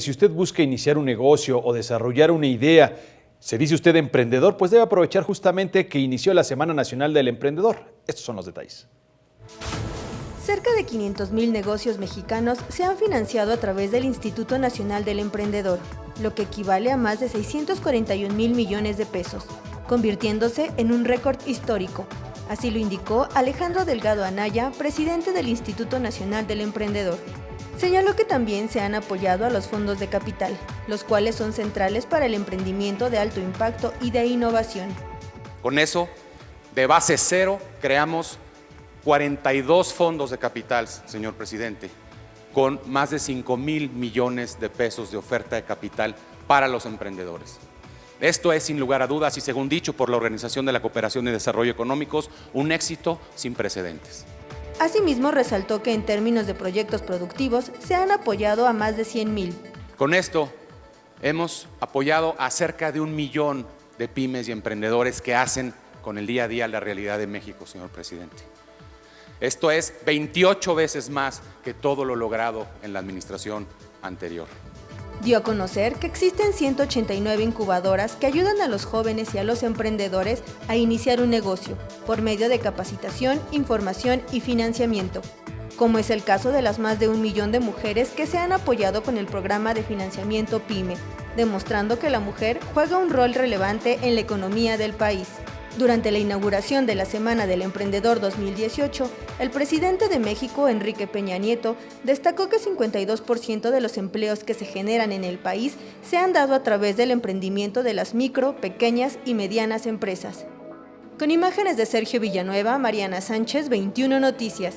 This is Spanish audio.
Si usted busca iniciar un negocio o desarrollar una idea, se dice usted emprendedor, pues debe aprovechar justamente que inició la Semana Nacional del Emprendedor. Estos son los detalles. Cerca de 500,000 negocios mexicanos se han financiado a través del Instituto Nacional del Emprendedor, lo que equivale a más de 641,000 millones de pesos, convirtiéndose en un récord histórico. Así lo indicó Alejandro Delgado Anaya, presidente del Instituto Nacional del Emprendedor. Señaló que también se han apoyado a los fondos de capital, los cuales son centrales para el emprendimiento de alto impacto y de innovación. Con eso, de base cero, creamos 42 fondos de capital, señor presidente, con más de 5,000 millones de pesos de oferta de capital para los emprendedores. Esto es, sin lugar a dudas, y según dicho por la Organización de la Cooperación y Desarrollo Económicos, un éxito sin precedentes. Asimismo, resaltó que en términos de proyectos productivos se han apoyado a más de 100,000. Con esto, hemos apoyado a cerca de 1 millón de pymes y emprendedores que hacen con el día a día la realidad de México, señor presidente. Esto es 28 veces más que todo lo logrado en la administración anterior. Dio a conocer que existen 189 incubadoras que ayudan a los jóvenes y a los emprendedores a iniciar un negocio por medio de capacitación, información y financiamiento, como es el caso de las más de 1 millón de mujeres que se han apoyado con el programa de financiamiento PYME, demostrando que la mujer juega un rol relevante en la economía del país. Durante la inauguración de la Semana del Emprendedor 2018, el presidente de México, Enrique Peña Nieto, destacó que 52% de los empleos que se generan en el país se han dado a través del emprendimiento de las micro, pequeñas y medianas empresas. Con imágenes de Sergio Villanueva, Mariana Sánchez, 21 Noticias.